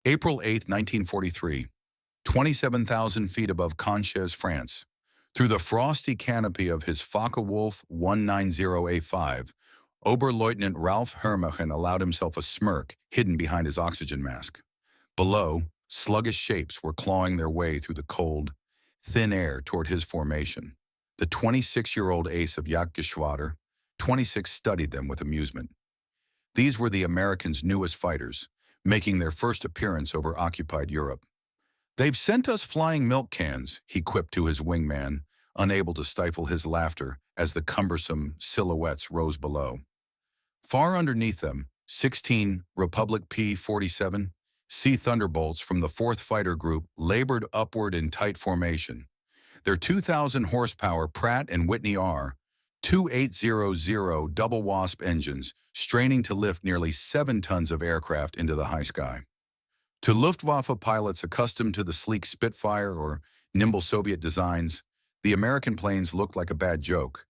April 8, 1943, 27,000 feet above Conches, France. Through the frosty canopy of his Focke-Wulf 190A5, Oberleutnant Ralph Herrmann allowed himself a smirk hidden behind his oxygen mask. Below, sluggish shapes were clawing their way through the cold, thin air toward his formation. The 26-year-old ace of Jagdgeschwader, 26, studied them with amusement. These were the Americans' newest fighters, making their first appearance over occupied Europe. "They've sent us flying milk cans," he quipped to his wingman, unable to stifle his laughter as the cumbersome silhouettes rose below. Far underneath them, 16 Republic P-47 Thunderbolts from the 4th Fighter Group labored upward in tight formation. Their 2,000 horsepower Pratt and Whitney R-2800 double wasp engines straining to lift nearly 7 tons of aircraft into the high sky. To Luftwaffe pilots accustomed to the sleek Spitfire or nimble Soviet designs, the American planes looked like a bad joke.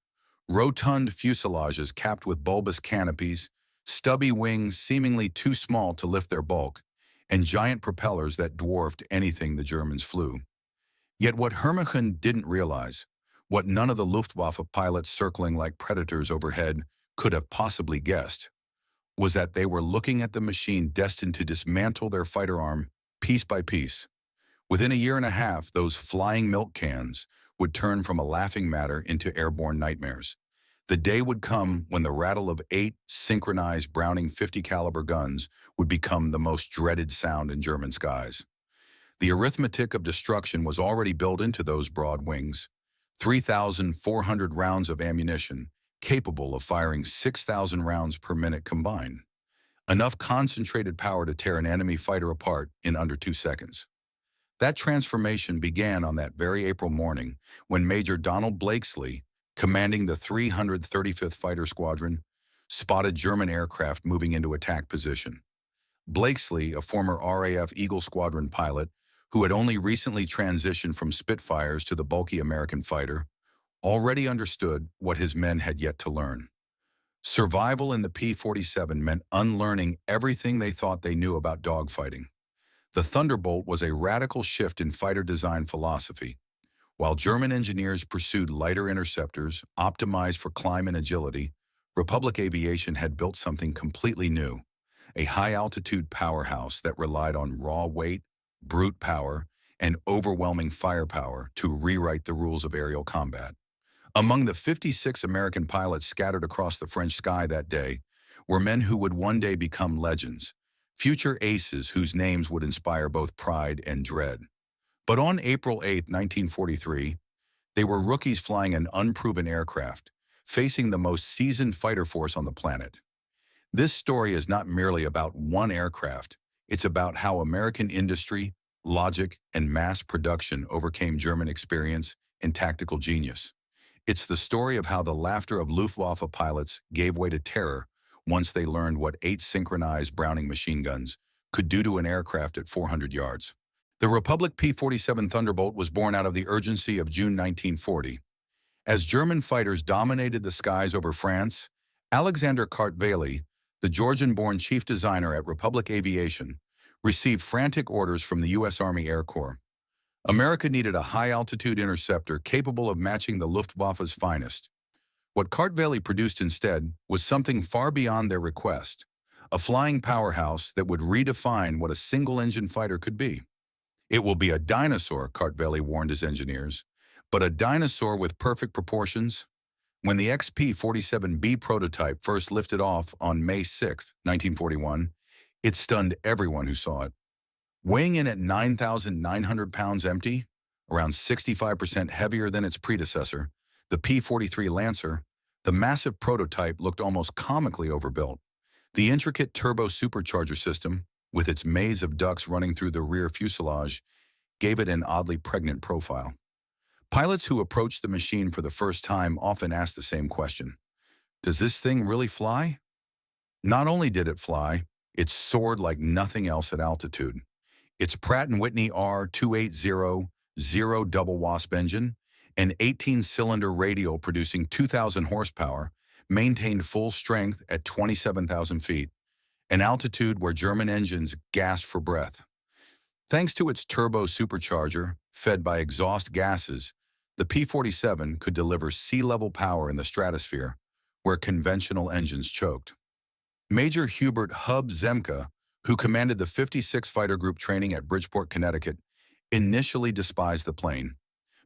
Rotund fuselages capped with bulbous canopies, stubby wings seemingly too small to lift their bulk, and giant propellers that dwarfed anything the Germans flew. Yet what Herrmann didn't realize, what none of the Luftwaffe pilots circling like predators overhead could have possibly guessed, was that they were looking at the machine destined to dismantle their fighter arm piece by piece. Within a year and a half, those flying milk cans would turn from a laughing matter into airborne nightmares. The day would come when the rattle of 8 synchronized Browning 50 caliber guns would become the most dreaded sound in German skies. The arithmetic of destruction was already built into those broad wings. 3,400 rounds of ammunition, capable of firing 6,000 rounds per minute combined. Enough concentrated power to tear an enemy fighter apart in under 2 seconds. That transformation began on that very April morning when Major Donald Blakesley, commanding the 335th Fighter Squadron, spotted German aircraft moving into attack position. Blakesley, a former RAF Eagle Squadron pilot who had only recently transitioned from Spitfires to the bulky American fighter, already understood what his men had yet to learn. Survival in the P-47 meant unlearning everything they thought they knew about dogfighting. The Thunderbolt was a radical shift in fighter design philosophy. While German engineers pursued lighter interceptors, optimized for climb and agility, Republic Aviation had built something completely new, a high-altitude powerhouse that relied on raw weight, brute power, and overwhelming firepower to rewrite the rules of aerial combat. Among the 56 American pilots scattered across the French sky that day were men who would one day become legends, future aces whose names would inspire both pride and dread. But on April 8, 1943, they were rookies flying an unproven aircraft, facing the most seasoned fighter force on the planet. This story is not merely about one aircraft, it's about how American industry, logic, and mass production overcame German experience and tactical genius. It's the story of how the laughter of Luftwaffe pilots gave way to terror once they learned what 8 synchronized Browning machine guns could do to an aircraft at 400 yards. The Republic P-47 Thunderbolt was born out of the urgency of June 1940. As German fighters dominated the skies over France, Alexander Kartveli, the Georgian-born chief designer at Republic Aviation, received frantic orders from the U.S. Army Air Corps. America needed a high-altitude interceptor capable of matching the Luftwaffe's finest. What Kartveli produced instead was something far beyond their request, a flying powerhouse that would redefine what a single-engine fighter could be. "It will be a dinosaur," Kartveli warned his engineers, "but a dinosaur with perfect proportions." When the XP-47B prototype first lifted off on May 6, 1941, it stunned everyone who saw it. Weighing in at 9,900 pounds empty, around 65% heavier than its predecessor, the P-43 Lancer, the massive prototype looked almost comically overbuilt. The intricate turbo-supercharger system, with its maze of ducts running through the rear fuselage, gave it an oddly pregnant profile. Pilots who approached the machine for the first time often ask the same question: does this thing really fly? Not only did it fly, it soared like nothing else at altitude. Its Pratt & Whitney R-2800 double wasp engine, an 18-cylinder radial producing 2,000 horsepower, maintained full strength at 27,000 feet, an altitude where German engines gasped for breath. Thanks to its turbo-supercharger, fed by exhaust gases, the P-47 could deliver sea-level power in the stratosphere, where conventional engines choked. Major Hubert "Hub" Zemke, who commanded the 56 Fighter Group training at Bridgeport, Connecticut, initially despised the plane.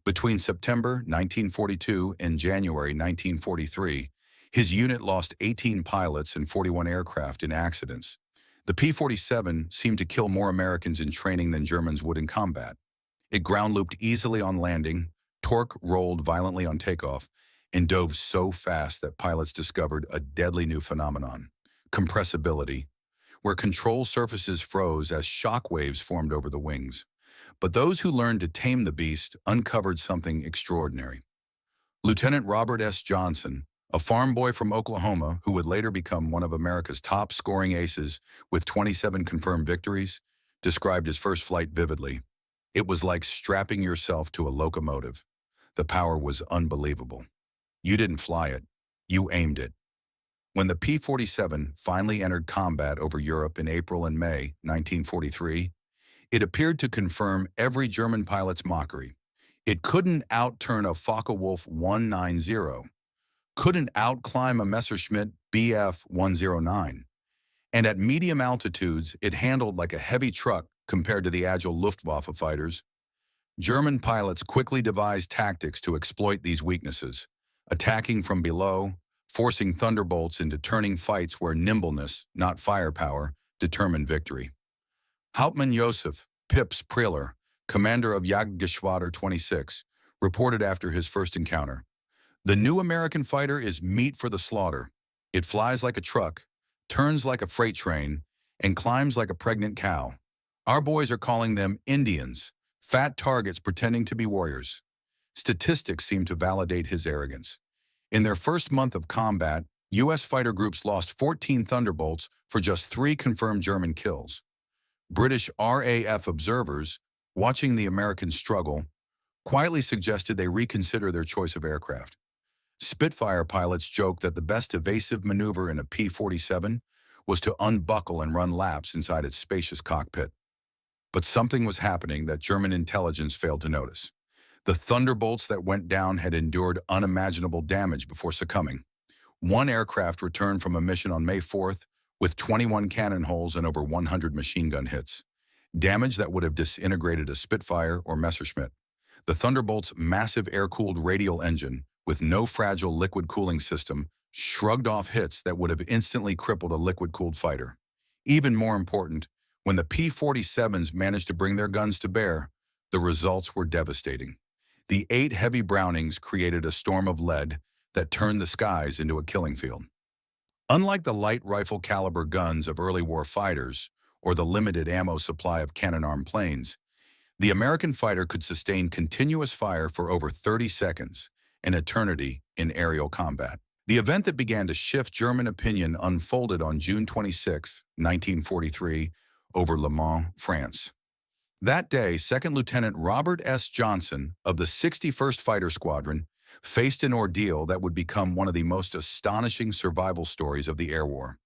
Between September 1942 and January 1943, his unit lost 18 pilots and 41 aircraft in accidents. The P-47 seemed to kill more Americans in training than Germans would in combat. It ground-looped easily on landing, torque rolled violently on takeoff, and dove so fast that pilots discovered a deadly new phenomenon: compressibility, where control surfaces froze as shock waves formed over the wings. But those who learned to tame the beast uncovered something extraordinary. Lieutenant Robert S. Johnson, a farm boy from Oklahoma who would later become one of America's top-scoring aces with 27 confirmed victories, described his first flight vividly. It was like strapping yourself to a locomotive. The power was unbelievable. You didn't fly it, you aimed it. When the P-47 finally entered combat over Europe in April and May 1943, it appeared to confirm every German pilot's mockery. It couldn't outturn a Focke-Wulf 190, couldn't outclimb a Messerschmitt Bf 109, and at medium altitudes it handled like a heavy truck compared to the agile Luftwaffe fighters. German pilots quickly devised tactics to exploit these weaknesses, attacking from below, forcing Thunderbolts into turning fights where nimbleness, not firepower, determined victory. Hauptmann Josef Pips Priller, commander of Jagdgeschwader 26, reported after his first encounter, "The new American fighter is meat for the slaughter. It flies like a truck, turns like a freight train, and climbs like a pregnant cow. Our boys are calling them Indians, fat targets pretending to be warriors." Statistics seem to validate his arrogance. In their first month of combat, U.S. fighter groups lost 14 Thunderbolts for just 3 confirmed German kills. British RAF observers, watching the Americans struggle, quietly suggested they reconsider their choice of aircraft. Spitfire pilots joked that the best evasive maneuver in a P-47 was to unbuckle and run laps inside its spacious cockpit. But something was happening that German intelligence failed to notice. The Thunderbolts that went down had endured unimaginable damage before succumbing. One aircraft returned from a mission on May 4th with 21 cannon holes and over 100 machine gun hits, damage that would have disintegrated a Spitfire or Messerschmitt. The Thunderbolt's massive air-cooled radial engine, with no fragile liquid cooling system, shrugged off hits that would have instantly crippled a liquid-cooled fighter. Even more important, when the P-47s managed to bring their guns to bear, the results were devastating. The 8 heavy Brownings created a storm of lead that turned the skies into a killing field. Unlike the light rifle caliber guns of early war fighters or the limited ammo supply of cannon-armed planes, the American fighter could sustain continuous fire for over 30 seconds, an eternity in aerial combat. The event that began to shift German opinion unfolded on June 26, 1943, over Le Mans, France. That day, Second Lieutenant Robert S. Johnson of the 61st Fighter Squadron faced an ordeal that would become one of the most astonishing survival stories of the air war.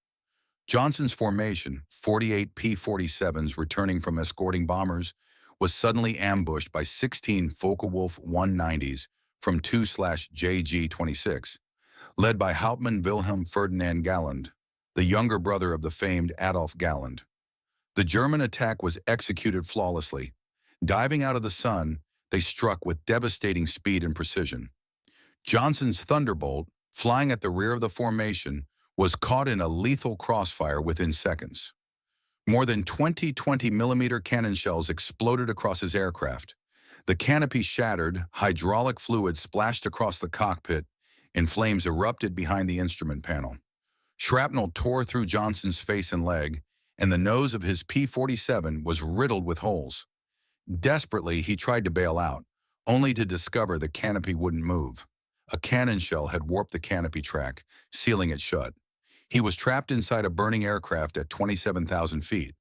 Johnson's formation, 48 P-47s returning from escorting bombers, was suddenly ambushed by 16 Focke-Wulf 190s from 2/JG-26, led by Hauptmann Wilhelm Ferdinand Galland, the younger brother of the famed Adolf Galland. The German attack was executed flawlessly. Diving out of the sun, they struck with devastating speed and precision. Johnson's Thunderbolt, flying at the rear of the formation, was caught in a lethal crossfire within seconds. More than 20 20mm cannon shells exploded across his aircraft. The canopy shattered, hydraulic fluid splashed across the cockpit, and flames erupted behind the instrument panel. Shrapnel tore through Johnson's face and leg, and the nose of his P-47 was riddled with holes. Desperately, he tried to bail out, only to discover the canopy wouldn't move. A cannon shell had warped the canopy track, sealing it shut. He was trapped inside a burning aircraft at 27,000 feet.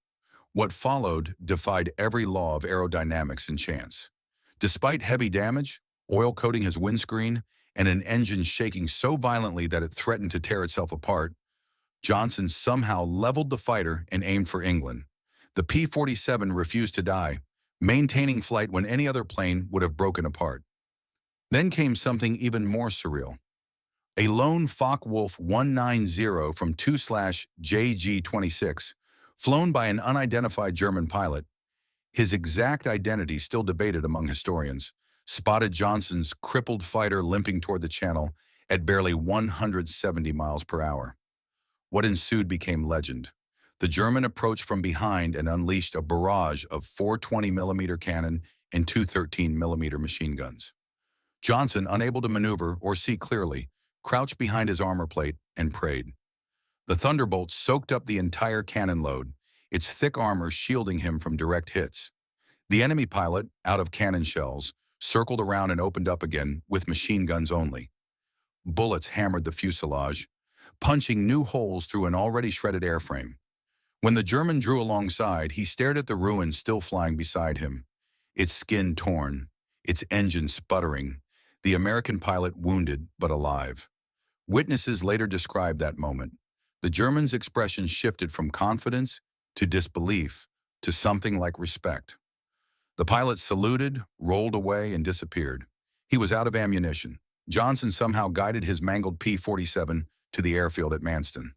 What followed defied every law of aerodynamics and chance. Despite heavy damage, oil coating his windscreen, and an engine shaking so violently that it threatened to tear itself apart, Johnson somehow leveled the fighter and aimed for England. The P-47 refused to die, maintaining flight when any other plane would have broken apart. Then came something even more surreal. A lone Focke-Wulf 190 from 2/JG-26, flown by an unidentified German pilot, his exact identity still debated among historians, spotted Johnson's crippled fighter limping toward the channel at barely 170 miles per hour. What ensued became legend. The German approached from behind and unleashed a barrage of 420mm cannon and two 13mm machine guns. Johnson, unable to maneuver or see clearly, crouched behind his armor plate and prayed. The Thunderbolt soaked up the entire cannon load, its thick armor shielding him from direct hits. The enemy pilot, out of cannon shells, circled around and opened up again with machine guns only. Bullets hammered the fuselage, punching new holes through an already shredded airframe. When the German drew alongside, he stared at the ruins still flying beside him, its skin torn, its engine sputtering, the American pilot wounded but alive. Witnesses later described that moment. The German's expression shifted from confidence to disbelief to something like respect. The pilot saluted, rolled away, and disappeared. He was out of ammunition. Johnson somehow guided his mangled P-47 to the airfield at Manston.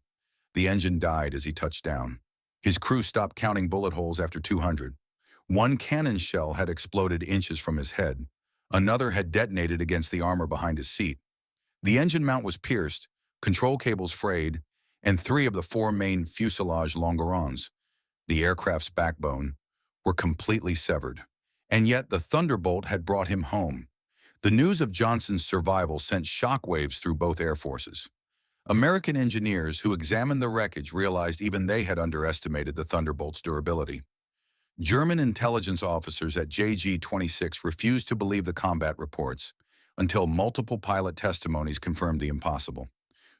The engine died as he touched down. His crew stopped counting bullet holes after 200. One cannon shell had exploded inches from his head. Another had detonated against the armor behind his seat. The engine mount was pierced, control cables frayed, and 3 of the 4 main fuselage longerons, the aircraft's backbone, were completely severed. And yet the Thunderbolt had brought him home. The news of Johnson's survival sent shockwaves through both air forces. American engineers who examined the wreckage realized even they had underestimated the Thunderbolt's durability. German intelligence officers at JG-26 refused to believe the combat reports until multiple pilot testimonies confirmed the impossible.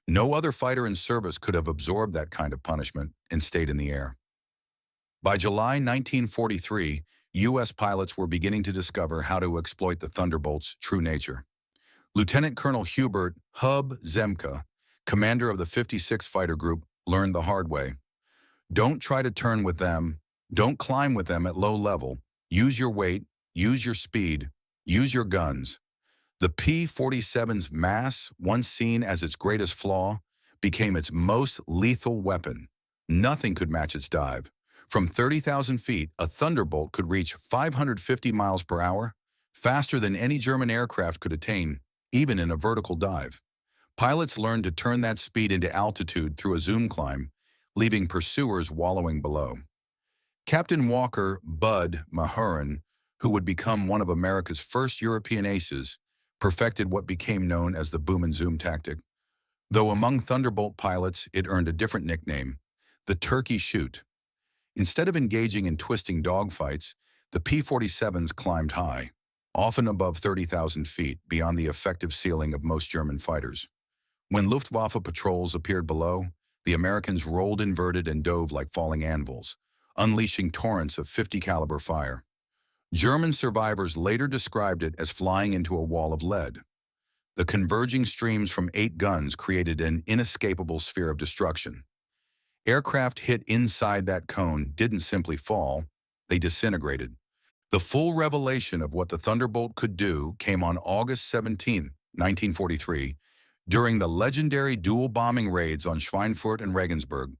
No other fighter in service could have absorbed that kind of punishment and stayed in the air. By July 1943, U.S. pilots were beginning to discover how to exploit the Thunderbolt's true nature. Lieutenant Colonel Hubert Zemke, commander of the 56th Fighter Group, learned the hard way. Don't try to turn with them. Don't climb with them at low level. Use your weight, use your speed, use your guns. The P-47's mass, once seen as its greatest flaw, became its most lethal weapon. Nothing could match its dive. From 30,000 feet, a Thunderbolt could reach 550 miles per hour, faster than any German aircraft could attain, even in a vertical dive. Pilots learned to turn that speed into altitude through a zoom climb, leaving pursuers wallowing below. Captain Walker Bud Mahurin, who would become one of America's first European aces, perfected what became known as the boom and zoom tactic. Though among Thunderbolt pilots, it earned a different nickname, the turkey shoot. Instead of engaging in twisting dogfights, the P-47s climbed high, often above 30,000 feet, beyond the effective ceiling of most German fighters. When Luftwaffe patrols appeared below, the Americans rolled inverted and dove like falling anvils, unleashing torrents of .50 caliber fire. German survivors later described it as flying into a wall of lead. The converging streams from 8 guns created an inescapable sphere of destruction. Aircraft hit inside that cone didn't simply fall, they disintegrated. The full revelation of what the Thunderbolt could do came on August 17, 1943, during the legendary dual bombing raids on Schweinfurt and Regensburg,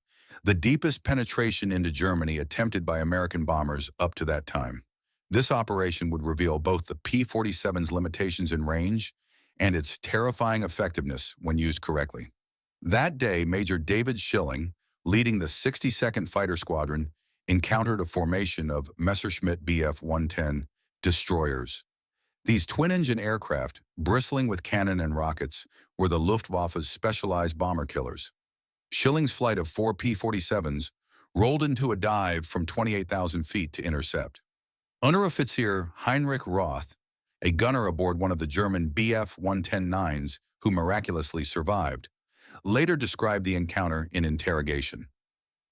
the deepest penetration into Germany attempted by American bombers up to that time. This operation would reveal both the P-47's limitations in range and its terrifying effectiveness when used correctly. That day, Major David Schilling, leading the 62nd Fighter Squadron, encountered a formation of Messerschmitt Bf-110 destroyers. These twin-engine aircraft, bristling with cannon and rockets, were the Luftwaffe's specialized bomber killers. Schilling's flight of 4 P-47s rolled into a dive from 28,000 feet to intercept. Unteroffizier Heinrich Roth, a gunner aboard one of the German Bf-110-9s who miraculously survived, later described the encounter in interrogation.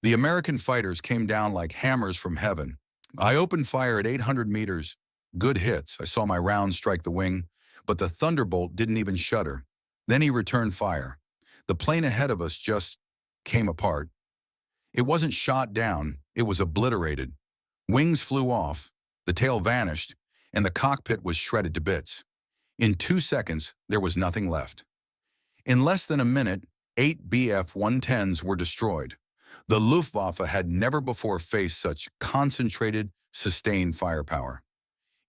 The American fighters came down like hammers from heaven. I opened fire at 800 meters. Good hits. I saw my round strike the wing, but the Thunderbolt didn't even shudder. Then he returned fire. The plane ahead of us just came apart. It wasn't shot down, it was obliterated. Wings flew off. The tail vanished, and the cockpit was shredded to bits. In 2 seconds, there was nothing left. In less than a minute, 8 Bf-110s were destroyed. The Luftwaffe had never before faced such concentrated, sustained firepower.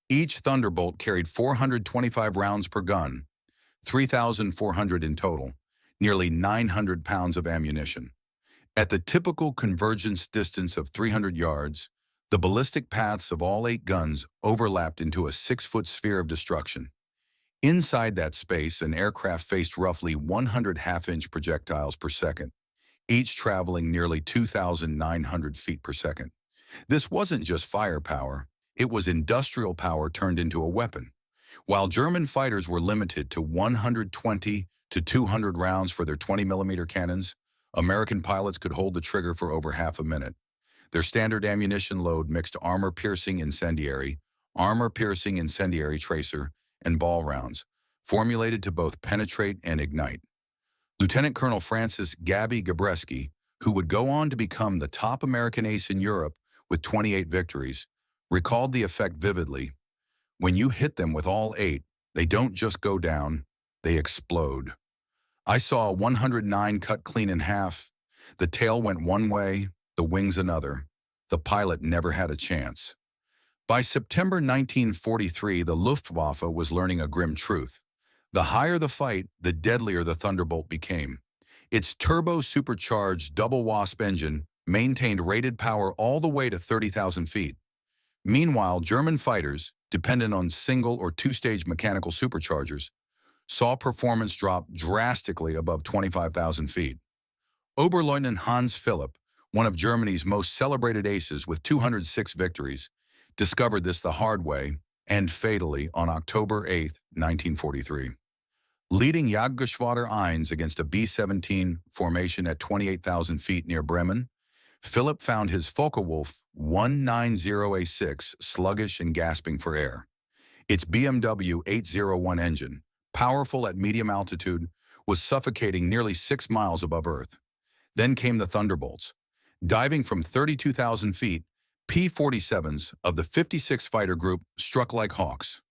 Each Thunderbolt carried 425 rounds per gun, 3,400 in total, nearly 900 pounds of ammunition. At the typical convergence distance of 300 yards, the ballistic paths of all 8 guns overlapped into a 6-foot sphere of destruction. Inside that space, an aircraft faced roughly 100 half-inch projectiles per second, each traveling nearly 2,900 feet per second. This wasn't just firepower, it was industrial power turned into a weapon. While German fighters were limited to 120 to 200 rounds for their 20mm cannons, American pilots could hold the trigger for over half a minute. Their standard ammunition load mixed armor-piercing incendiary tracer, and ball rounds, formulated to both penetrate and ignite. Lieutenant Colonel Francis "Gabby" Gabreski, who would go on to become the top American ace in Europe with 28 victories, recalled the effect vividly. When you hit them with all 8, they don't just go down, they explode. I saw a 109 cut clean in half. The tail went one way, the wings another. The pilot never had a chance. By September 1943, the Luftwaffe was learning a grim truth. The higher the fight, the deadlier the Thunderbolt became. Its turbo-supercharged double wasp engine maintained rated power all the way to 30,000 feet. Meanwhile, German fighters, dependent on single or two-stage mechanical superchargers, saw performance drop drastically above 25,000 feet. Oberleutnant Hans Philipp, one of Germany's most celebrated aces with 206 victories, discovered this the hard way and fatally on October 8, 1943. Leading Jagdgeschwader 1 against a B-17 formation at 28,000 feet near Bremen, Philipp found his Focke-Wulf 190A6 sluggish and gasping for air. Its BMW 801 engine, powerful at medium altitude, was suffocating nearly 6 miles above Earth. Then came the Thunderbolts. Diving from 32,000 feet, P-47s of the 56 Fighter Group struck like hawks.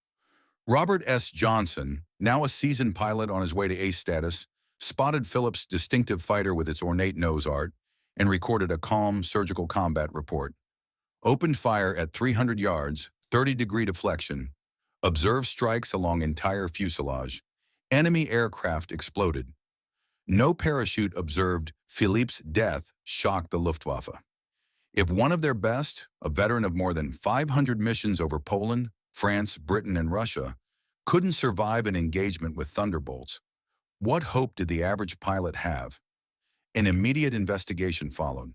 Robert S. Johnson, now a seasoned pilot on his way to ace status, spotted Philipp's distinctive fighter with its ornate nose art and recorded a calm surgical combat report. Opened fire at 300 yards, 30-degree deflection. Observed strikes along entire fuselage. Enemy aircraft exploded. No parachute observed. Philipp's death shocked the Luftwaffe. If one of their best, a veteran of more than 500 missions over Poland, France, Britain, and Russia, couldn't survive an engagement with Thunderbolts, what hope did the average pilot have? An immediate investigation followed.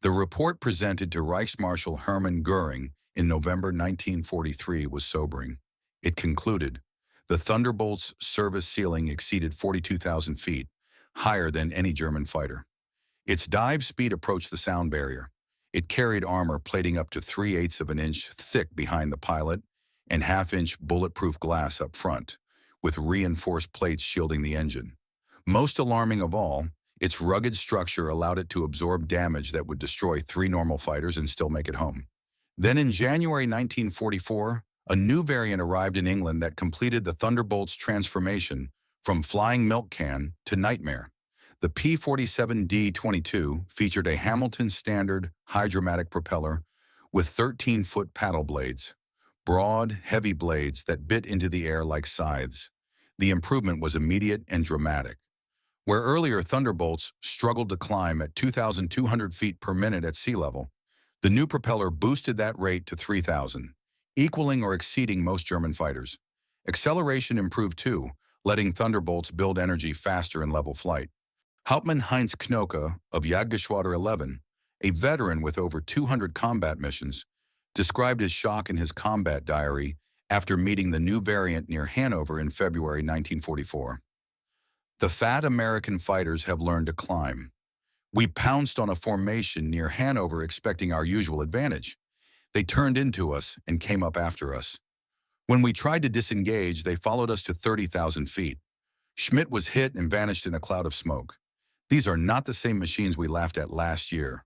The report presented to Reichsmarshal Hermann Göring in November 1943 was sobering. It concluded, the Thunderbolt's service ceiling exceeded 42,000 feet, higher than any German fighter. Its dive speed approached the sound barrier. It carried armor plating up to 3/8 of an inch thick behind the pilot and half-inch bulletproof glass up front, with reinforced plates shielding the engine. Most alarming of all, its rugged structure allowed it to absorb damage that would destroy 3 normal fighters and still make it home. Then in January 1944, a new variant arrived in England that completed the Thunderbolt's transformation from flying milk can to nightmare. The P-47D-22 featured a Hamilton standard hydromatic propeller with 13-foot paddle blades, broad, heavy blades that bit into the air like scythes. The improvement was immediate and dramatic. Where earlier Thunderbolts struggled to climb at 2,200 feet per minute at sea level, the new propeller boosted that rate to 3,000, equaling or exceeding most German fighters. Acceleration improved too, letting Thunderbolts build energy faster in level flight. Hauptmann Heinz Knoke of Jagdgeschwader 11, a veteran with over 200 combat missions, described his shock in his combat diary after meeting the new variant near Hanover in February 1944. The fat American fighters have learned to climb. We pounced on a formation near Hanover expecting our usual advantage. They turned into us and came up after us. When we tried to disengage, they followed us to 30,000 feet. Schmitt was hit and vanished in a cloud of smoke. These are not the same machines we laughed at last year.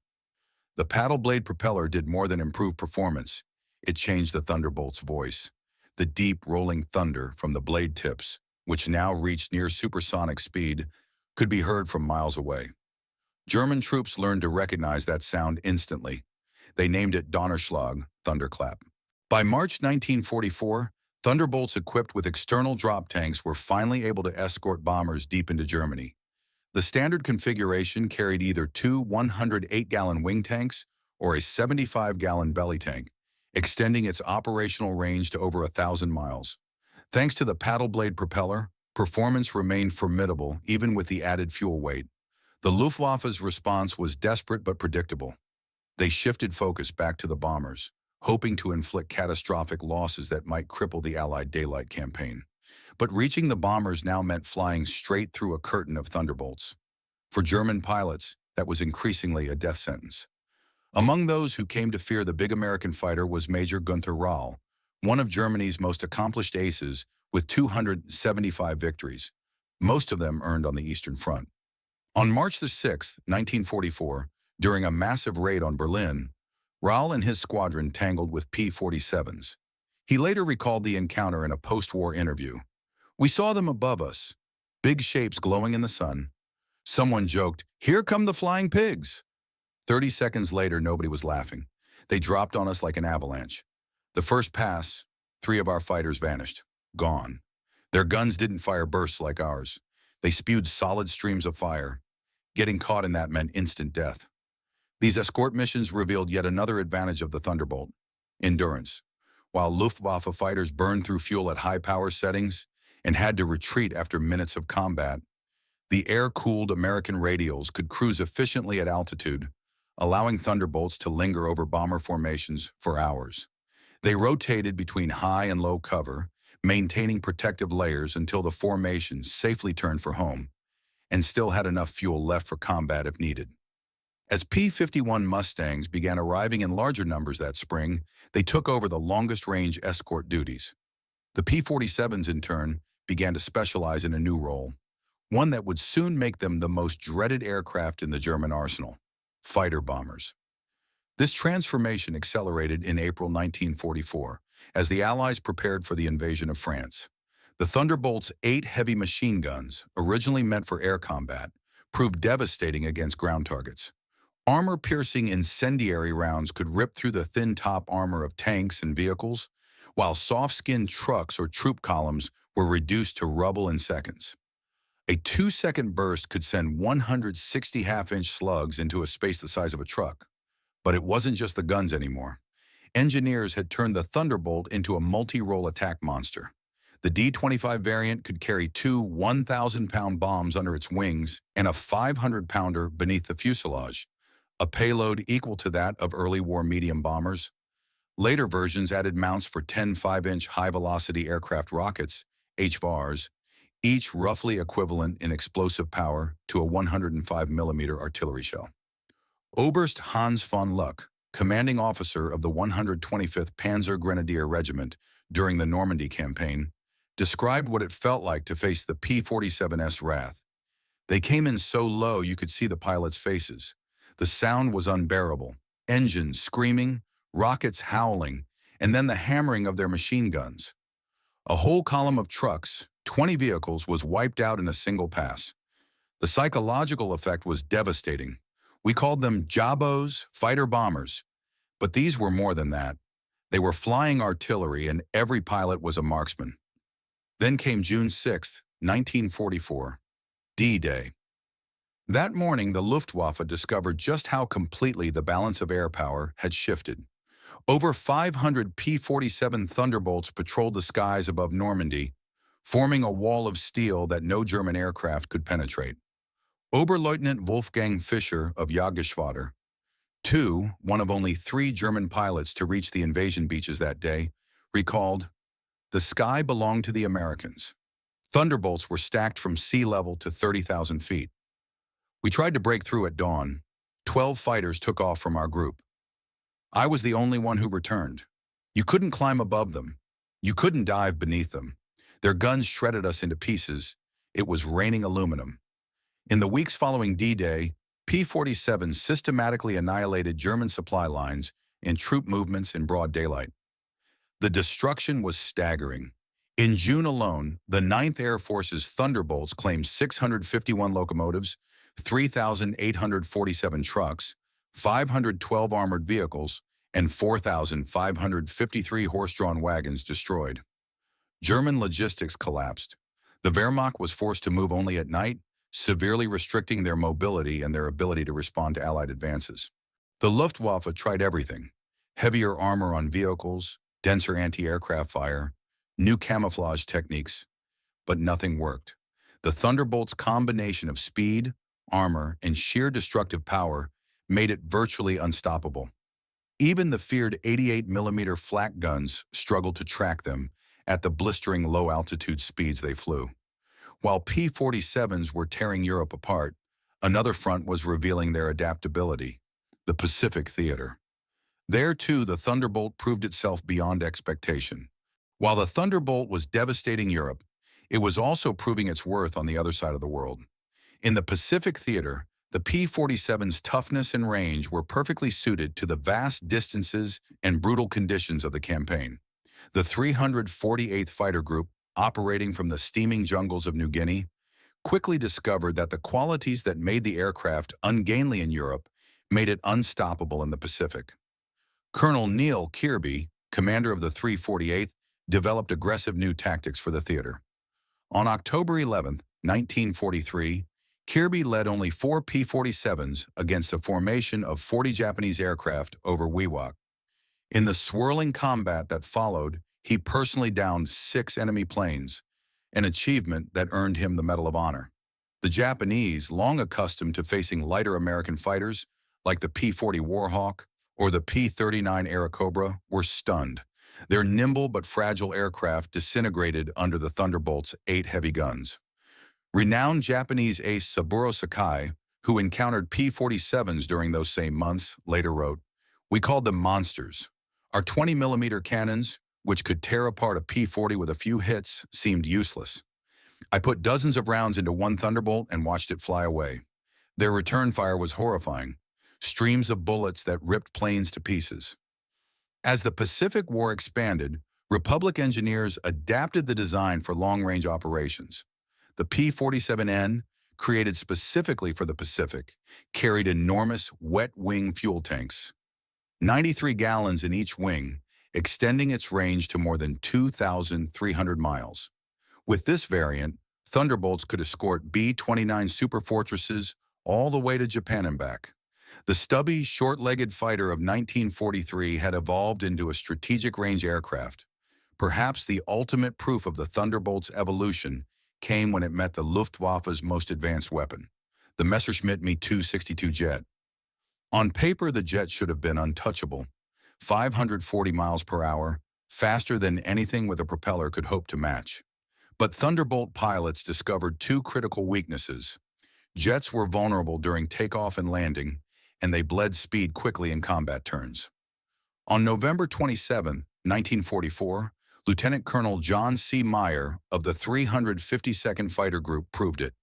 The paddle blade propeller did more than improve performance. it changed the Thunderbolt's voice. The deep, rolling thunder from the blade tips, which now reached near supersonic speed, could be heard from miles away. German troops learned to recognize that sound instantly. They named it Donnerschlag, thunderclap. By March 1944, Thunderbolts equipped with external drop tanks were finally able to escort bombers deep into Germany. The standard configuration carried either two 108-gallon wing tanks or a 75-gallon belly tank, extending its operational range to over 1,000 miles. Thanks to the paddle blade propeller, performance remained formidable even with the added fuel weight. The Luftwaffe's response was desperate but predictable. They shifted focus back to the bombers, hoping to inflict catastrophic losses that might cripple the Allied daylight campaign. But reaching the bombers now meant flying straight through a curtain of Thunderbolts. For German pilots, that was increasingly a death sentence. Among those who came to fear the big American fighter was Major Gunther Rall, one of Germany's most accomplished aces with 275 victories, most of them earned on the Eastern Front. On March 6, 1944, during a massive raid on Berlin, Rall and his squadron tangled with P-47s. He later recalled the encounter in a post-war interview. "We saw them above us, big shapes glowing in the sun. Someone joked, 'Here come the flying pigs.' 30 seconds later, nobody was laughing. They dropped on us like an avalanche. The first pass, 3 of our fighters vanished, gone. Their guns didn't fire bursts like ours. They spewed solid streams of fire. Getting caught in that meant instant death." These escort missions revealed yet another advantage of the Thunderbolt: endurance. While Luftwaffe fighters burned through fuel at high power settings and had to retreat after minutes of combat, the air-cooled American radials could cruise efficiently at altitude, allowing Thunderbolts to linger over bomber formations for hours. They rotated between high and low cover, maintaining protective layers until the formation safely turned for home, and still had enough fuel left for combat if needed. As P-51 Mustangs began arriving in larger numbers that spring, they took over the longest-range escort duties. The P-47s, in turn, began to specialize in a new role, one that would soon make them the most dreaded aircraft in the German arsenal: fighter bombers. This transformation accelerated in April 1944, as the Allies prepared for the invasion of France. The Thunderbolt's 8 heavy machine guns, originally meant for air combat, proved devastating against ground targets. Armor-piercing incendiary rounds could rip through the thin top armor of tanks and vehicles, while soft-skinned trucks or troop columns were reduced to rubble in seconds. A 2-second burst could send 160 half-inch slugs into a space the size of a truck. But it wasn't just the guns anymore. Engineers had turned the Thunderbolt into a multi-role attack monster. The D-25 variant could carry 2 1,000-pound bombs under its wings and a 500-pounder beneath the fuselage, a payload equal to that of early war medium bombers. Later versions added mounts for 10 5-inch high-velocity aircraft rockets, HVARs, each roughly equivalent in explosive power to a 105mm artillery shell. Oberst Hans von Luck, commanding officer of the 125th Panzer Grenadier Regiment during the Normandy campaign, described what it felt like to face the P-47's wrath. "They came in so low you could see the pilots' faces. The sound was unbearable. Engines screaming, rockets howling, and then the hammering of their machine guns. A whole column of trucks, 20 vehicles, was wiped out in a single pass. The psychological effect was devastating. We called them Jabos, fighter bombers. But these were more than that. They were flying artillery, and every pilot was a marksman." Then came June 6, 1944, D-Day. That morning, the Luftwaffe discovered just how completely the balance of air power had shifted. Over 500 P-47 Thunderbolts patrolled the skies above Normandy, forming a wall of steel that no German aircraft could penetrate. Oberleutnant Wolfgang Fischer of Jagdgeschwader, one of only 3 German pilots to reach the invasion beaches that day, recalled, "The sky belonged to the Americans. Thunderbolts were stacked from sea level to 30,000 feet. We tried to break through at dawn. 12 fighters took off from our group. I was the only one who returned. You couldn't climb above them. You couldn't dive beneath them. Their guns shredded us into pieces. It was raining aluminum." In the weeks following D-Day, P-47 systematically annihilated German supply lines and troop movements in broad daylight. The destruction was staggering. In June alone, the Ninth Air Force's Thunderbolts claimed 651 locomotives, 3,847 trucks, 512 armored vehicles, and 4,553 horse-drawn wagons destroyed. German logistics collapsed. The Wehrmacht was forced to move only at night, severely restricting their mobility and their ability to respond to Allied advances. The Luftwaffe tried everything: heavier armor on vehicles, denser anti-aircraft fire, new camouflage techniques, but nothing worked. The Thunderbolt's combination of speed, armor, and sheer destructive power made it virtually unstoppable. Even the feared 88mm flak guns struggled to track them at the blistering low-altitude speeds they flew. While P-47s were tearing Europe apart, another front was revealing their adaptability: the Pacific theater. There, too, the Thunderbolt proved itself beyond expectation. While the Thunderbolt was devastating Europe, it was also proving its worth on the other side of the world. In the Pacific theater, the P-47's toughness and range were perfectly suited to the vast distances and brutal conditions of the campaign. The 348th Fighter Group, operating from the steaming jungles of New Guinea, quickly discovered that the qualities that made the aircraft ungainly in Europe made it unstoppable in the Pacific. Colonel Neel Kearby, commander of the 348th, developed aggressive new tactics for the theater. On October 11, 1943, Kearby led only 4 P-47s against a formation of 40 Japanese aircraft over Wewak. In the swirling combat that followed, he personally downed 6 enemy planes, an achievement that earned him the Medal of Honor. The Japanese, long accustomed to facing lighter American fighters like the P-40 Warhawk or the P-39 Airacobra, were stunned. Their nimble but fragile aircraft disintegrated under the Thunderbolt's 8 heavy guns. Renowned Japanese ace Saburo Sakai, who encountered P-47s during those same months, later wrote, "We called them monsters. Our 20mm cannons, which could tear apart a P-40 with a few hits, seemed useless. I put dozens of rounds into one Thunderbolt and watched it fly away. Their return fire was horrifying, streams of bullets that ripped planes to pieces." As the Pacific War expanded, Republic engineers adapted the design for long-range operations. The P-47N, created specifically for the Pacific, carried enormous wet-wing fuel tanks, 93 gallons in each wing, extending its range to more than 2,300 miles. With this variant, Thunderbolts could escort B-29 Superfortresses all the way to Japan and back. The stubby, short-legged fighter of 1943 had evolved into a strategic range aircraft. Perhaps the ultimate proof of the Thunderbolt's evolution came when it met the Luftwaffe's most advanced weapon, the Messerschmitt Me-262 jet. On paper, the jet should have been untouchable: 540 miles per hour, faster than anything with a propeller could hope to match. But Thunderbolt pilots discovered 2 critical weaknesses. Jets were vulnerable during takeoff and landing, and they bled speed quickly in combat turns. On November 27, 1944, Lieutenant Colonel John C. Meyer of the 352nd Fighter Group proved it.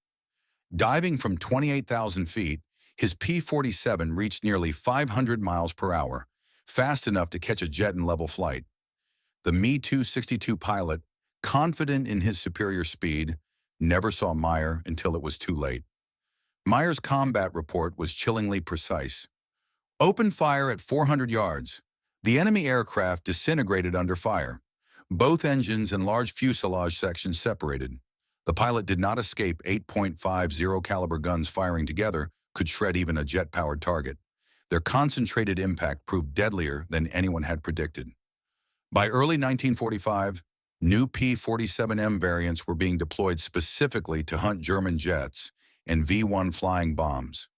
Diving from 28,000 feet, his P-47 reached nearly 500 miles per hour, fast enough to catch a jet in level flight. The Me-262 pilot, confident in his superior speed, never saw Meyer until it was too late. Meyer's combat report was chillingly precise. "Open fire at 400 yards. The enemy aircraft disintegrated under fire. Both engines and large fuselage sections separated. The pilot did not escape. 8.50 caliber guns firing together could shred even a jet-powered target. Their concentrated impact proved deadlier than anyone had predicted." By early 1945, new P-47M variants were being deployed specifically to hunt German jets and V-1 flying bombs.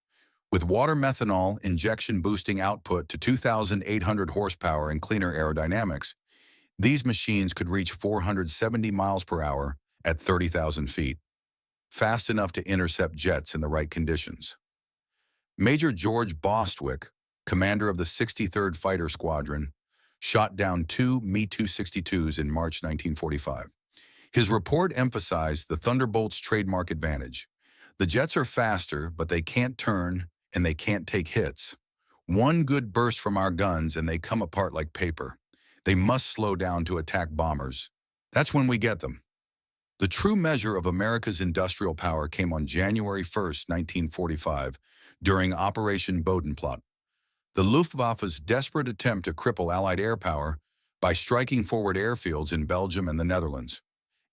With water methanol injection boosting output to 2,800 horsepower and cleaner aerodynamics, these machines could reach 470 miles per hour at 30,000 feet, fast enough to intercept jets in the right conditions. Major George Bostwick, commander of the 63rd Fighter Squadron, shot down 2 Me-262s in March 1945. His report emphasized the Thunderbolt's trademark advantage: the jets are faster, but they can't turn and they can't take hits. One good burst from our guns and they come apart like paper. They must slow down to attack bombers. That's when we get them. The true measure of America's industrial power came on January 1st, 1945, during Operation Bodenplatte. The Luftwaffe's desperate attempt to cripple Allied air power by striking forward airfields in Belgium and the Netherlands.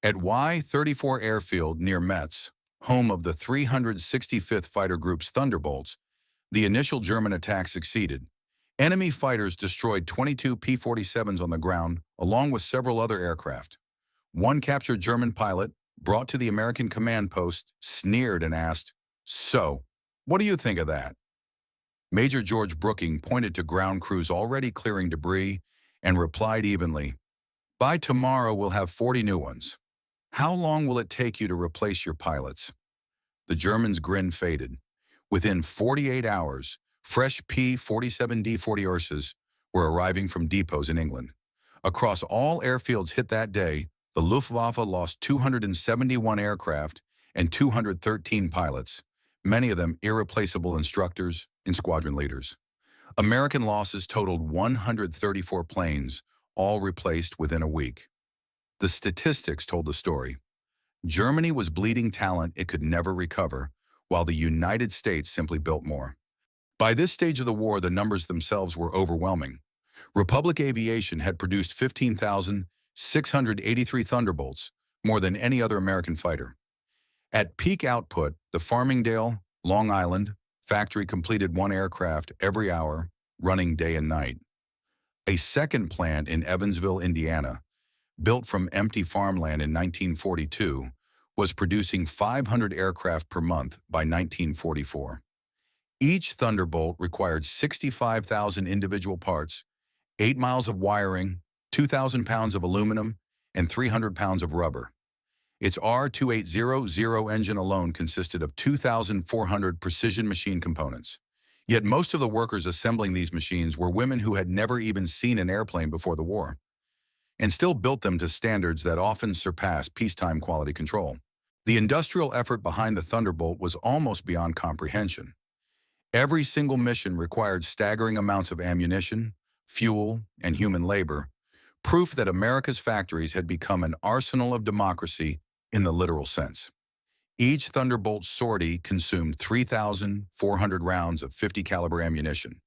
At Y-34 Airfield near Metz, home of the 365th Fighter Group's Thunderbolts, the initial German attack succeeded. Enemy fighters destroyed 22 P-47s on the ground, along with several other aircraft. One captured German pilot, brought to the American command post, sneered and asked, "So, what do you think of that?" Major George Brooking pointed to ground crews already clearing debris and replied evenly, "By tomorrow we'll have 40 new ones. How long will it take you to replace your pilots?" The Germans' grin faded. Within 48 hours, fresh P-47 D-40 Ursas were arriving from depots in England. Across all airfields hit that day, the Luftwaffe lost 271 aircraft and 213 pilots, many of them irreplaceable instructors and squadron leaders. American losses totaled 134 planes, all replaced within a week. The statistics told the story. Germany was bleeding talent it could never recover, while the United States simply built more. By this stage of the war, the numbers themselves were overwhelming. Republic Aviation had produced 15,683 Thunderbolts, more than any other American fighter. At peak output, the Farmingdale, Long Island, factory completed one aircraft every hour, running day and night. A second plant in Evansville, Indiana, built from empty farmland in 1942, was producing 500 aircraft per month by 1944. Each Thunderbolt required 65,000 individual parts, 8 miles of wiring, 2,000 pounds of aluminum, and 300 pounds of rubber. Its R-2800 engine alone consisted of 2,400 precision machine components. Yet most of the workers assembling these machines were women who had never even seen an airplane before the war, and still built them to standards that often surpass peacetime quality control. The industrial effort behind the Thunderbolt was almost beyond comprehension. Every single mission required staggering amounts of ammunition, fuel, and human labor, proof that America's factories had become an arsenal of democracy in the literal sense. Each Thunderbolt sortie consumed 3,400 rounds of 50 caliber ammunition.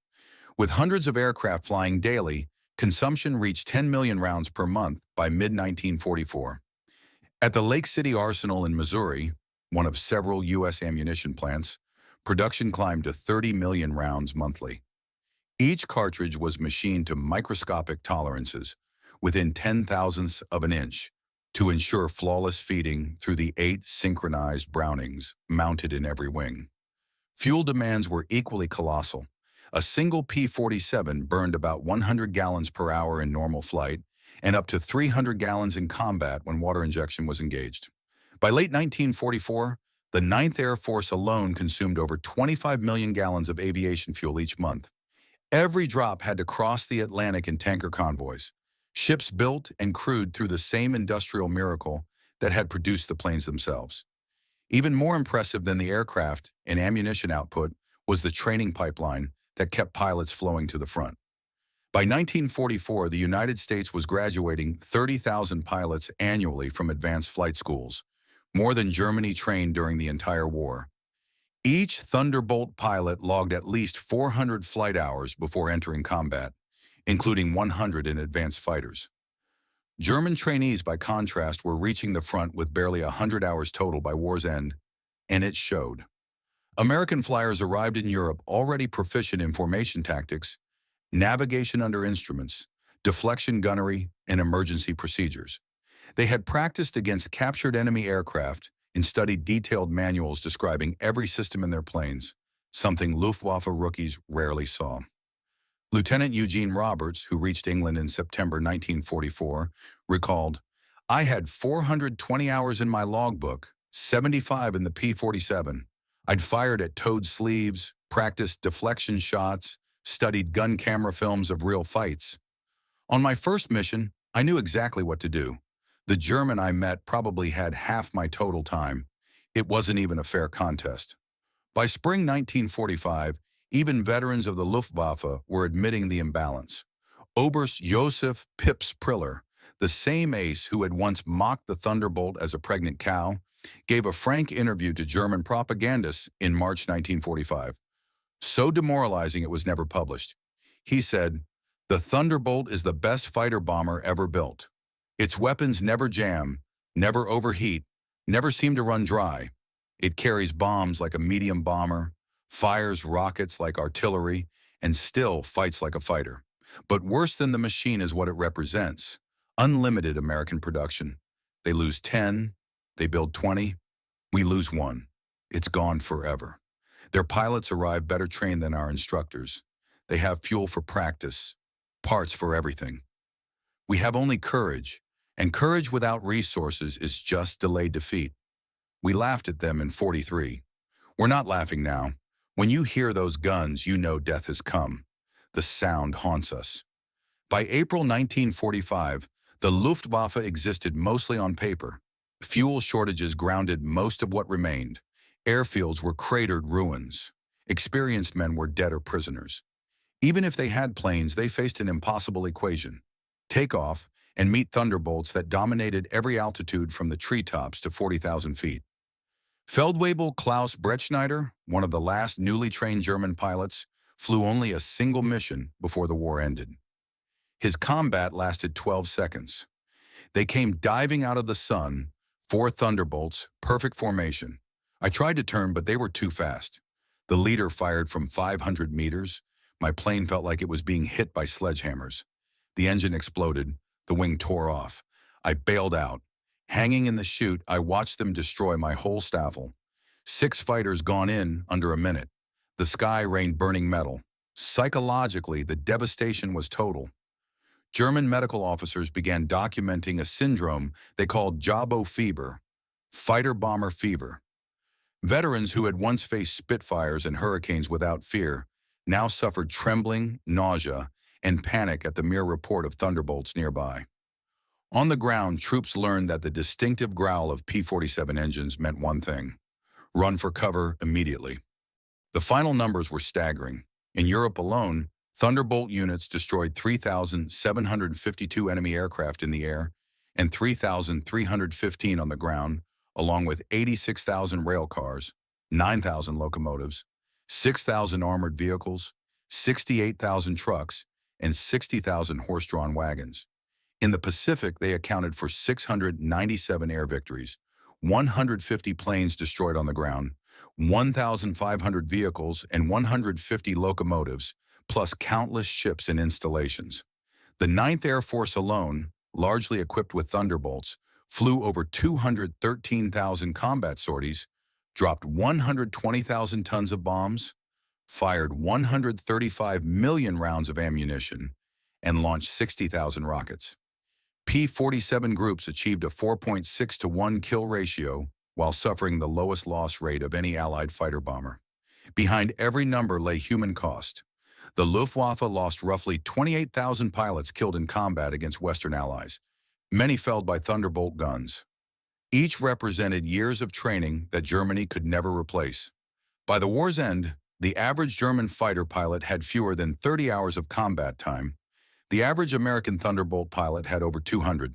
With hundreds of aircraft flying daily, consumption reached 10 million rounds per month by mid-1944. At the Lake City Arsenal in Missouri, one of several U.S. ammunition plants, production climbed to 30 million rounds monthly. Each cartridge was machined to microscopic tolerances, within 10,000ths of an inch, to ensure flawless feeding through the 8 synchronized Brownings mounted in every wing. Fuel demands were equally colossal. A single P-47 burned about 100 gallons per hour in normal flight and up to 300 gallons in combat when water injection was engaged. By late 1944, the 9th Air Force alone consumed over 25 million gallons of aviation fuel each month. Every drop had to cross the Atlantic in tanker convoys, ships built and crewed through the same industrial miracle that had produced the planes themselves. Even more impressive than the aircraft and ammunition output was the training pipeline that kept pilots flowing to the front. By 1944, the United States was graduating 30,000 pilots annually from advanced flight schools, more than Germany trained during the entire war. Each Thunderbolt pilot logged at least 400 flight hours before entering combat, including 100 in advanced fighters. German trainees, by contrast, were reaching the front with barely 100 hours total by war's end, and it showed. American flyers arrived in Europe already proficient in formation tactics, navigation under instruments, deflection gunnery, and emergency procedures. They had practiced against captured enemy aircraft and studied detailed manuals describing every system in their planes, something Luftwaffe rookies rarely saw. Lieutenant Eugene Roberts, who reached England in September 1944, recalled, "I had 420 hours in my logbook, 75 in the P-47. I'd fired at towed sleeves, practiced deflection shots, studied gun camera films of real fights. On my first mission, I knew exactly what to do. The German I met probably had half my total time. It wasn't even a fair contest." By spring 1945, even veterans of the Luftwaffe were admitting the imbalance. Oberst Joseph Pips Priller, the same ace who had once mocked the Thunderbolt as a pregnant cow, gave a frank interview to German propagandists in March 1945. So demoralizing it was never published. He said, "The Thunderbolt is the best fighter bomber ever built. Its weapons never jam, never overheat, never seem to run dry. It carries bombs like a medium bomber, fires rockets like artillery, and still fights like a fighter. But worse than the machine is what it represents. Unlimited American production. They lose 10, they build 20, we lose 1. It's gone forever. Their pilots arrive better trained than our instructors. They have fuel for practice, parts for everything. We have only courage, and courage without resources is just delayed defeat. We laughed at them in '43. We're not laughing now. When you hear those guns, you know death has come. The sound haunts us." By April 1945, the Luftwaffe existed mostly on paper. Fuel shortages grounded most of what remained. Airfields were cratered ruins. Experienced men were dead or prisoners. Even if they had planes, they faced an impossible equation: take off and meet Thunderbolts that dominated every altitude from the treetops to 40,000 feet. Feldwebel Klaus Brettschneider, one of the last newly trained German pilots, flew only a single mission before the war ended. His combat lasted 12 seconds. They came diving out of the sun, 4 Thunderbolts, perfect formation. I tried to turn, but they were too fast. The leader fired from 500 meters. My plane felt like it was being hit by sledgehammers. The engine exploded. The wing tore off. I bailed out. Hanging in the chute, I watched them destroy my whole staffel. 6 fighters gone in under a minute. The sky rained burning metal. Psychologically, the devastation was total. German medical officers began documenting a syndrome they called Jabo fever, fighter-bomber fever. Veterans who had once faced Spitfires and Hurricanes without fear now suffered trembling, nausea, and panic at the mere report of Thunderbolts nearby. On the ground, troops learned that the distinctive growl of P-47 engines meant one thing: run for cover immediately. The final numbers were staggering. In Europe alone, Thunderbolt units destroyed 3,752 enemy aircraft in the air and 3,315 on the ground, along with 86,000 rail cars, 9,000 locomotives, 6,000 armored vehicles, 68,000 trucks, and 60,000 horse-drawn wagons. In the Pacific, they accounted for 697 air victories, 150 planes destroyed on the ground, 1,500 vehicles, and 150 locomotives, plus countless ships and installations. The 9th Air Force alone, largely equipped with Thunderbolts, flew over 213,000 combat sorties, dropped 120,000 tons of bombs, fired 135 million rounds of ammunition, and launched 60,000 rockets. P-47 groups achieved a 4.6 to 1 kill ratio while suffering the lowest loss rate of any Allied fighter bomber. Behind every number lay human cost. The Luftwaffe lost roughly 28,000 pilots killed in combat against Western allies, many felled by Thunderbolt guns. Each represented years of training that Germany could never replace. By the war's end, the average German fighter pilot had fewer than 30 hours of combat time. The average American Thunderbolt pilot had over 200.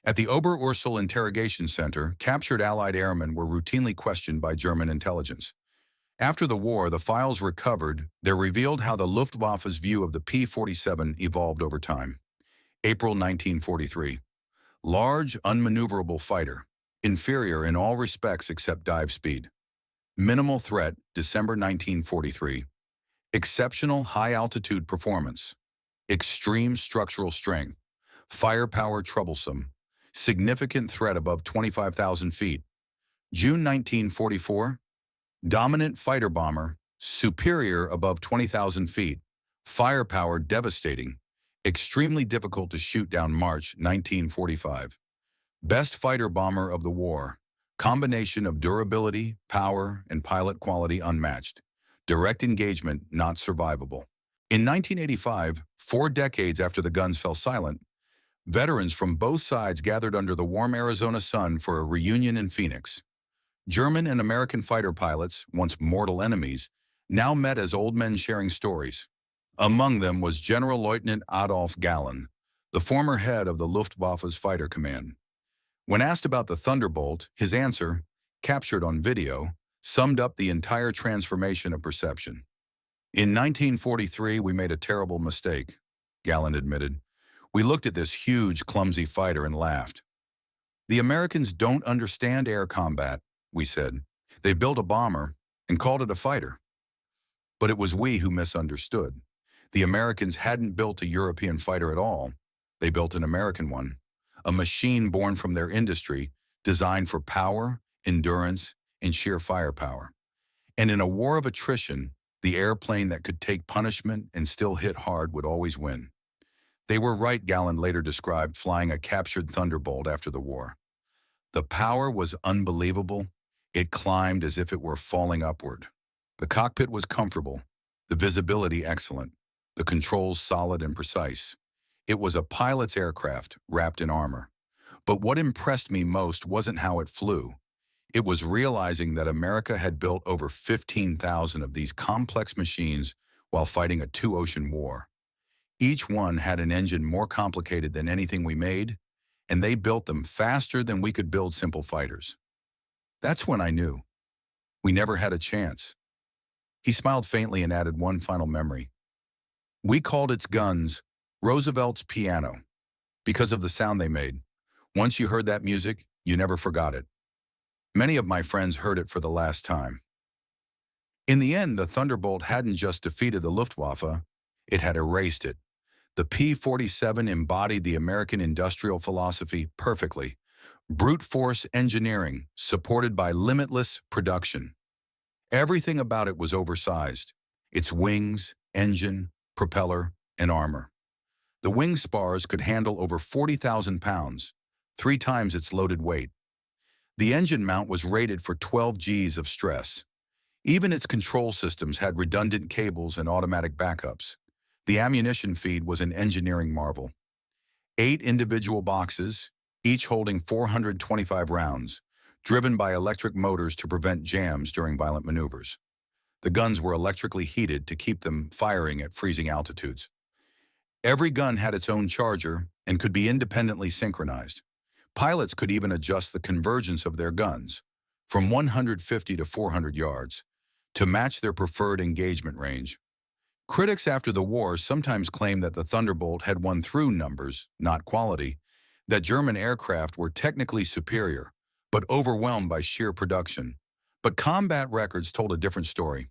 At the Ober-Ursel Interrogation Center, captured Allied airmen were routinely questioned by German intelligence. After the war, the files recovered. They revealed how the Luftwaffe's view of the P-47 evolved over time. April 1943. Large, unmaneuverable fighter. Inferior in all respects except dive speed. Minimal threat, December 1943. Exceptional high-altitude performance. Extreme structural strength. Firepower troublesome. Significant threat above 25,000 feet. June 1944. Dominant fighter bomber. Superior above 20,000 feet. Firepower devastating. Extremely difficult to shoot down March 1945. Best fighter bomber of the war. Combination of durability, power, and pilot quality unmatched. Direct engagement not survivable. In 1985, 4 decades after the guns fell silent, veterans from both sides gathered under the warm Arizona sun for a reunion in Phoenix. German and American fighter pilots, once mortal enemies, now met as old men sharing stories. Among them was General Lieutenant Adolf Galland, the former head of the Luftwaffe's fighter command. When asked about the Thunderbolt, his answer, captured on video, summed up the entire transformation of perception. "In 1943, we made a terrible mistake," Galland admitted. "We looked at this huge, clumsy fighter and laughed. The Americans don't understand air combat," we said. "They built a bomber and called it a fighter." But it was we who misunderstood. The Americans hadn't built a European fighter at all. They built an American one, a machine born from their industry, designed for power, endurance, and sheer firepower. And in a war of attrition, the airplane that could take punishment and still hit hard would always win. They were right, Galland later described flying a captured Thunderbolt after the war. The power was unbelievable. It climbed as if it were falling upward. The cockpit was comfortable, the visibility excellent, the controls solid and precise. It was a pilot's aircraft wrapped in armor. But what impressed me most wasn't how it flew. It was realizing that America had built over 15,000 of these complex machines while fighting a two-ocean war. Each one had an engine more complicated than anything we made, and they built them faster than we could build simple fighters. That's when I knew. We never had a chance. He smiled faintly and added one final memory. We called its guns Roosevelt's piano, because of the sound they made. Once you heard that music, you never forgot it. Many of my friends heard it for the last time. In the end, the Thunderbolt hadn't just defeated the Luftwaffe, it had erased it. The P-47 embodied the American industrial philosophy perfectly. Brute force engineering, supported by limitless production. Everything about it was oversized. Its wings, engine, propeller, and armor. The wing spars could handle over 40,000 pounds, 3 times its loaded weight. The engine mount was rated for 12 Gs of stress. Even its control systems had redundant cables and automatic backups. The ammunition feed was an engineering marvel. 8 individual boxes, each holding 425 rounds, driven by electric motors to prevent jams during violent maneuvers. The guns were electrically heated to keep them firing at freezing altitudes. Every gun had its own charger and could be independently synchronized. Pilots could even adjust the convergence of their guns, from 150 to 400 yards, to match their preferred engagement range. Critics after the war sometimes claimed that the Thunderbolt had won through numbers, not quality, that German aircraft were technically superior, but overwhelmed by sheer production. But combat records told a different story.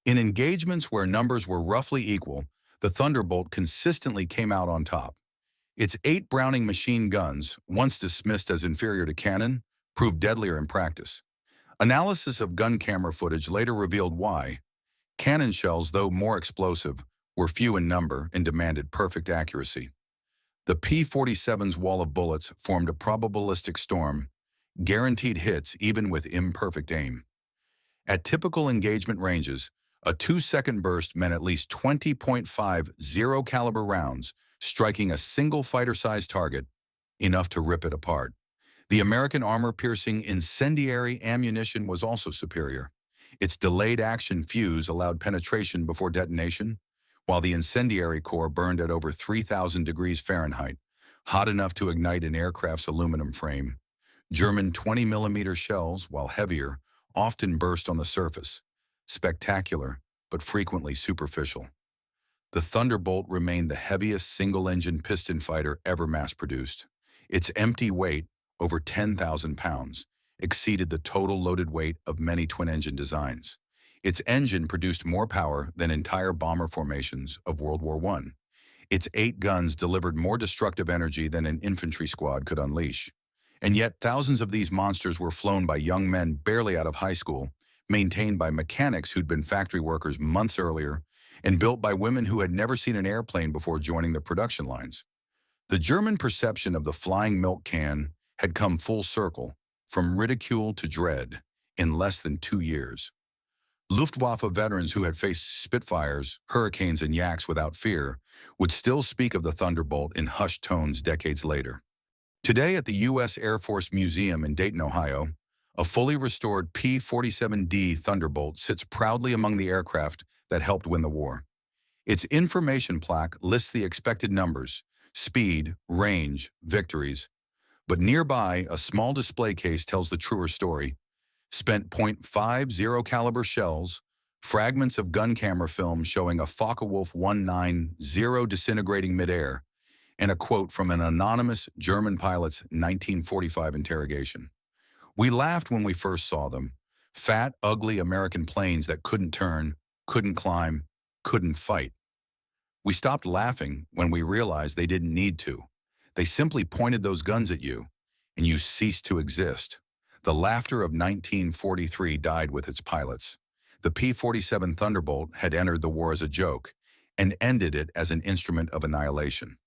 In engagements where numbers were roughly equal, the Thunderbolt consistently came out on top. Its 8 Browning machine guns, once dismissed as inferior to cannon, proved deadlier in practice. Analysis of gun camera footage later revealed why. Cannon shells, though more explosive, were few in number and demanded perfect accuracy. The P-47's wall of bullets formed a probabilistic storm, guaranteed hits even with imperfect aim. At typical engagement ranges, a 2-second burst meant at least 20.5 zero-caliber rounds striking a single fighter-sized target, enough to rip it apart. The American armor-piercing incendiary ammunition was also superior. Its delayed action fuse allowed penetration before detonation, while the incendiary core burned at over 3,000 degrees Fahrenheit, hot enough to ignite an aircraft's aluminum frame. German 20mm shells, while heavier, often burst on the surface. Spectacular, but frequently superficial. The Thunderbolt remained the heaviest single-engine piston fighter ever mass-produced. Its empty weight, over 10,000 pounds, exceeded the total loaded weight of many twin-engine designs. Its engine produced more power than entire bomber formations of World War I. Its 8 guns delivered more destructive energy than an infantry squad could unleash. And yet thousands of these monsters were flown by young men barely out of high school, maintained by mechanics who'd been factory workers months earlier, and built by women who had never seen an airplane before joining the production lines. The German perception of the flying milk can had come full circle, from ridicule to dread, in less than 2 years. Luftwaffe veterans who had faced Spitfires, Hurricanes, and Yaks without fear would still speak of the Thunderbolt in hushed tones decades later. Today at the U.S. Air Force Museum in Dayton, Ohio, a fully restored P-47D Thunderbolt sits proudly among the aircraft that helped win the war. Its information plaque lists the expected numbers, speed, range, victories, but nearby, a small display case tells the truer story. Spent .50 caliber shells, fragments of gun camera film showing a Focke-Wulf 190 disintegrating midair, and a quote from an anonymous German pilot's 1945 interrogation. We laughed when we first saw them. Fat, ugly American planes that couldn't turn, couldn't climb, couldn't fight. We stopped laughing when we realized they didn't need to. They simply pointed those guns at you, and you ceased to exist. The laughter of 1943 died with its pilots. The P-47 Thunderbolt had entered the war as a joke, and ended it as an instrument of annihilation.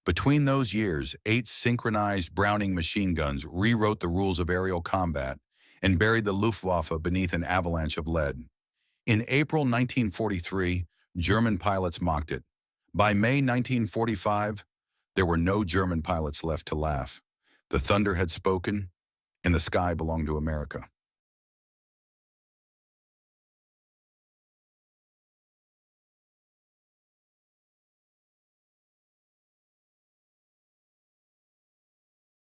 Between those years, 8 synchronized Browning machine guns rewrote the rules of aerial combat and buried the Luftwaffe beneath an avalanche of lead. In April 1943, German pilots mocked it. By May 1945, there were no German pilots left to laugh. The thunder had spoken, and the sky belonged to America.